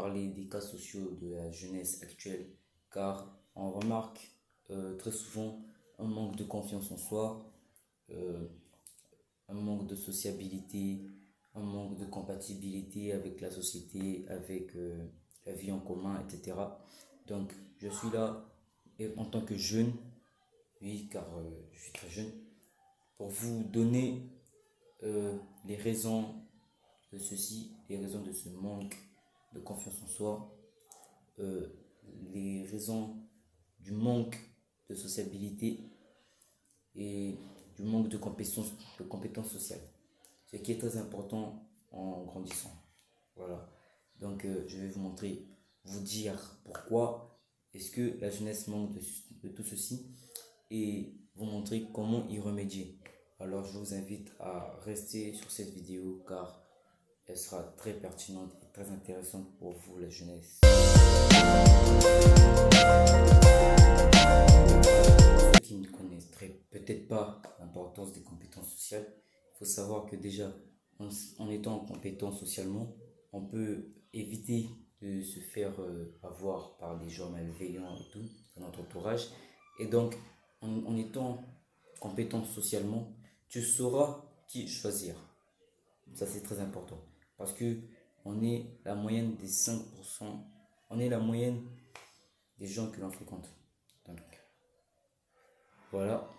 parler des cas sociaux de la jeunesse actuelle, car on remarque très souvent un manque de confiance en soi, euh, un manque de sociabilité, un manque de compatibilité avec la société, avec la vie en commun, etc. Donc, je suis là en tant que jeune, oui, car je suis très jeune, pour vous donner les raisons de ceci, les raisons de ce manque de confiance en soi, euh, les raisons du manque de sociabilité et du manque de compétences sociales. Ce qui est très important en grandissant. Voilà. Donc, je vais vous montrer, vous dire pourquoi est-ce que la jeunesse manque de tout ceci et vous montrer comment y remédier. Alors, je vous invite à rester sur cette vidéo car elle sera très pertinente et très intéressante pour vous, la jeunesse. Ceux qui ne connaissent peut-être pas l'importance des compétences sociales, il faut savoir que déjà, en étant compétent socialement, on peut éviter de se faire avoir par des gens malveillants et tout, dans notre entourage. Et donc, en étant compétent socialement, tu sauras qui choisir. Ça, c'est très important. Parce que on est la moyenne des 5%, on est la moyenne des gens que l'on fréquente. Donc, voilà.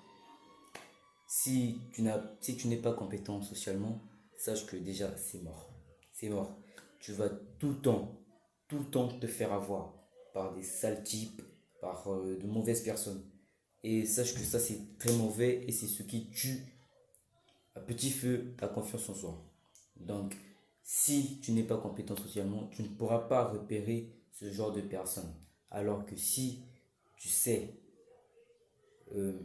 Si tu n'es pas compétent socialement, sache que déjà, c'est mort. C'est mort. Tu vas tout le temps te faire avoir par des sales types, par de mauvaises personnes. Et sache que ça, c'est très mauvais et c'est ce qui tue à petit feu la confiance en soi. Donc, si tu n'es pas compétent socialement, tu ne pourras pas repérer ce genre de personnes. Alors que si tu sais euh,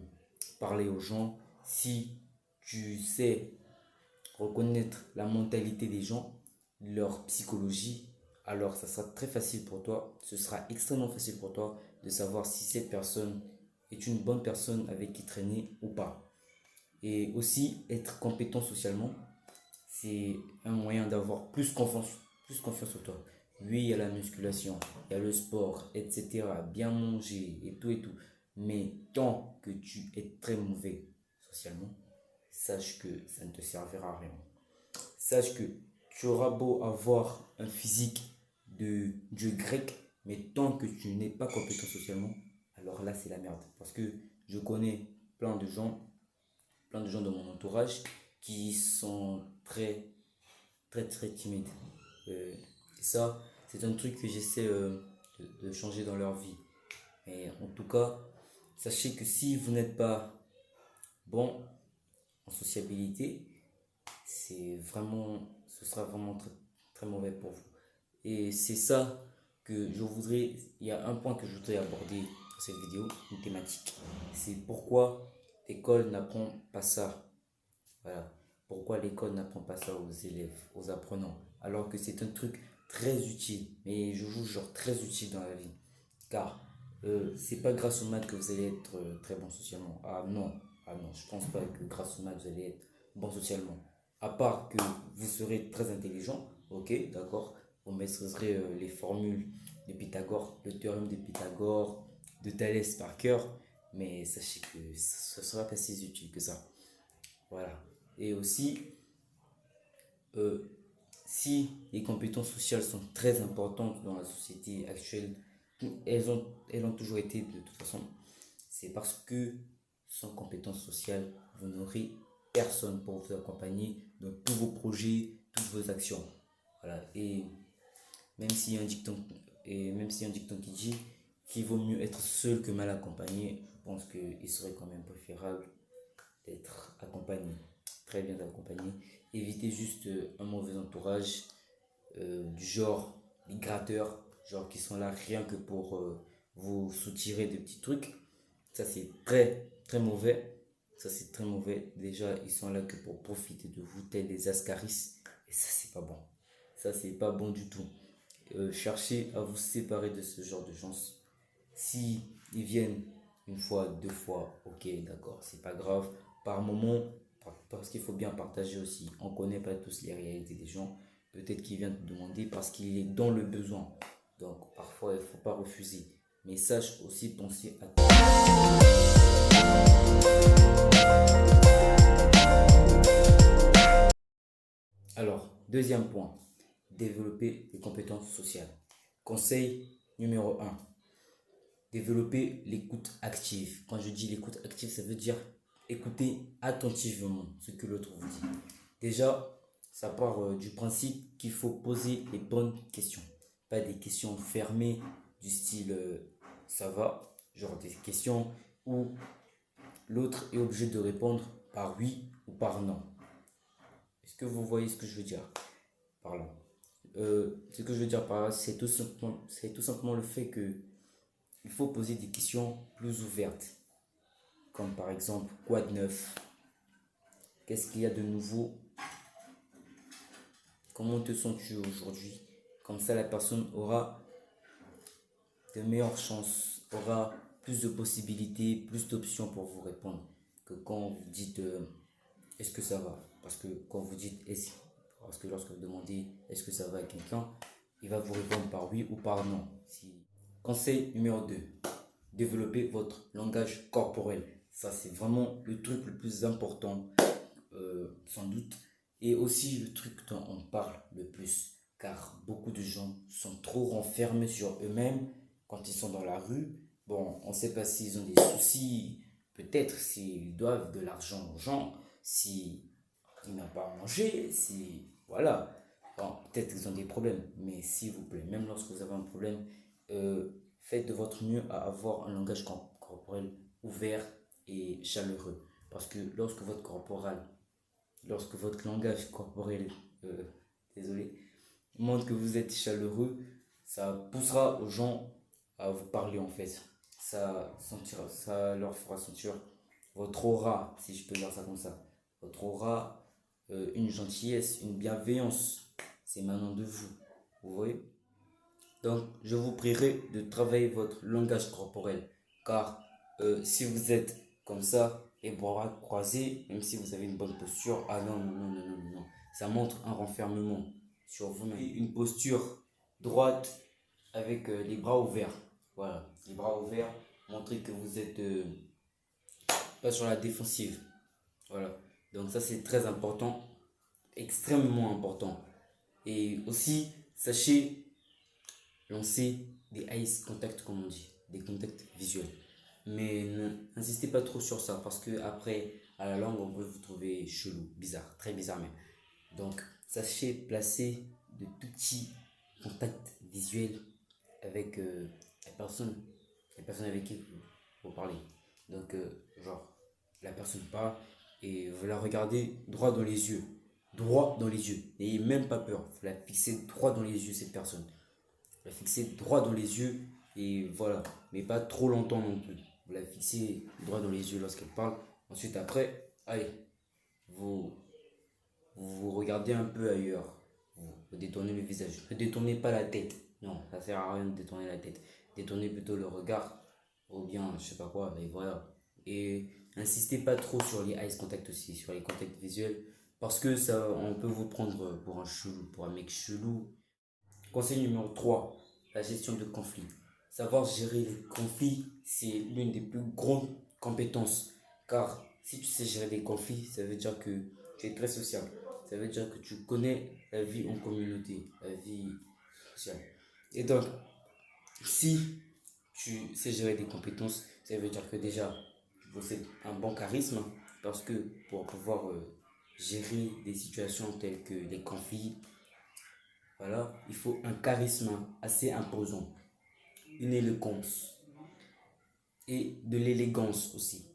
parler aux gens, si tu sais reconnaître la mentalité des gens, leur psychologie, alors ça sera très facile pour toi, ce sera extrêmement facile pour toi de savoir si cette personne est une bonne personne avec qui traîner ou pas. Et aussi, être compétent socialement, c'est un moyen d'avoir plus confiance en toi. Oui, il y a la musculation, il y a le sport, etc. Bien manger et tout et tout. Mais tant que tu es très mauvais socialement, sache que ça ne te servira à rien. Sache que tu auras beau avoir un physique de dieu grec, mais tant que tu n'es pas compétent socialement, alors là c'est la merde. Parce que je connais plein de gens, plein de gens de mon entourage qui sont très timides. Et ça, c'est un truc que j'essaie de changer dans leur vie. Mais en tout cas, sachez que si vous n'êtes pas bon en sociabilité, ce sera vraiment très mauvais pour vous. Et c'est ça que je voudrais, il y a un point que je voudrais aborder dans cette vidéo, une thématique. C'est pourquoi l'école n'apprend pas ça. Voilà. Pourquoi l'école n'apprend pas ça aux élèves, aux apprenants, alors que c'est un truc très utile, mais je vous jure très utile dans la vie. Car c'est pas grâce aux maths que vous allez être très bon socialement. Ah non, je pense pas que grâce aux maths vous allez être bon socialement. À part que vous serez très intelligent, ok, d'accord, vous maîtriserez les formules de Pythagore, le théorème de Pythagore, de Thalès par cœur, mais sachez que ce sera pas si utile que ça. Voilà. Et aussi, euh, si les compétences sociales sont très importantes dans la société actuelle, elles ont toujours été de toute façon, c'est parce que sans compétences sociales, vous n'aurez personne pour vous accompagner dans tous vos projets, toutes vos actions. Voilà. Et même s'il y a un dicton, qui dit qu'il vaut mieux être seul que mal accompagné, je pense qu'il serait quand même préférable d'être accompagné, très bien accompagné. Évitez juste un mauvais entourage, du genre les gratteurs, genre qui sont là rien que pour vous soutirer de petits trucs. Ça c'est très mauvais. Ça c'est très mauvais. Déjà ils sont là que pour profiter de vous tels des ascaris. Et ça c'est pas bon. Ça c'est pas bon du tout. Cherchez à vous séparer de ce genre de gens. Si ils viennent une fois, deux fois, ok, d'accord, c'est pas grave. Par moment, parce qu'il faut bien partager aussi. On connaît pas tous les réalités des gens. Peut-être qu'il vient te demander parce qu'il est dans le besoin. Donc parfois il ne faut pas refuser. Mais sache aussi penser à toi. Alors, deuxième point, développer les compétences sociales. Conseil numéro un, développer l'écoute active. Quand je dis l'écoute active, ça veut dire écouter attentivement ce que l'autre vous dit. Déjà, ça part du principe qu'il faut poser les bonnes questions. Pas des questions fermées du style ça va, genre des questions où l'autre est obligé de répondre par oui ou par non. Est-ce que vous voyez ce que je veux dire par là? Ce que je veux dire par là, c'est tout simplement le fait que il faut poser des questions plus ouvertes. Comme par exemple, quoi de neuf? Qu'est-ce qu'il y a de nouveau? Comment te sens-tu aujourd'hui? Comme ça, la personne aura de meilleures chances, aura plus de possibilités, plus d'options pour vous répondre que quand vous dites est-ce que ça va? Parce que quand vous dites est-ce, parce que lorsque vous demandez est-ce que ça va à quelqu'un, il va vous répondre par oui ou par non. Conseil numéro 2, développer votre langage corporel. Ça, c'est vraiment le truc le plus important, sans doute. Et aussi le truc dont on parle le plus. Car beaucoup de gens sont trop renfermés sur eux-mêmes quand ils sont dans la rue. Bon, on ne sait pas s'ils ont des soucis, peut-être s'ils doivent de l'argent aux gens, s'ils n'ont pas à manger, si. Voilà. Bon, peut-être qu'ils ont des problèmes, mais s'il vous plaît, même lorsque vous avez un problème, faites de votre mieux à avoir un langage corporel ouvert et chaleureux. Parce que lorsque votre langage corporel, euh, désolé, montre que vous êtes chaleureux, ça poussera aux gens à vous parler en fait. Ça leur fera sentir votre aura, si je peux dire ça comme ça. Votre aura, une gentillesse, une bienveillance, c'est maintenant de vous. Vous voyez? Donc, je vous prierai de travailler votre langage corporel. Car si vous êtes comme ça, les bras croisés, même si vous avez une bonne posture, ah non, non, non, non, non, non. Ça montre un renfermement sur vous-même. Une posture droite avec les bras ouverts. Voilà, les bras ouverts, montrez que vous êtes pas sur la défensive. Voilà, donc ça c'est très important, extrêmement important. Et aussi, sachez lancer des eyes contact comme on dit, des contacts visuels. Mais n'insistez pas trop sur ça parce que après, à la langue, on peut vous trouver chelou, bizarre, très bizarre même. Donc, sachez placer de petits contacts visuels avec la personne avec qui vous parlez. Donc, genre, la personne parle et vous la regardez droit dans les yeux. Droit dans les yeux. N'ayez même pas peur. Vous la fixez droit dans les yeux, cette personne. Vous la fixez droit dans les yeux et voilà. Mais pas trop longtemps non plus. Vous la fixez droit dans les yeux lorsqu'elle parle. Ensuite, après, allez, vous, vous regardez un peu ailleurs. Vous détournez le visage. Ne détournez pas la tête. Non, ça sert à rien de détourner la tête. Détournez plutôt le regard. Ou bien, je sais pas quoi, mais voilà. Et insistez pas trop sur les eyes contact aussi, sur les contacts visuels. Parce que ça, on peut vous prendre pour un chelou, pour un mec chelou. Conseil numéro 3, la gestion de conflits. Savoir gérer les conflits, c'est l'une des plus grandes compétences. Car si tu sais gérer les conflits, ça veut dire que tu es très social. Ça veut dire que tu connais la vie en communauté, la vie sociale. Et donc, si tu sais gérer des compétences, ça veut dire que déjà, tu possèdes un bon charisme. Parce que pour pouvoir gérer des situations telles que les conflits, voilà, il faut un charisme assez imposant, une élégance et de l'élégance aussi.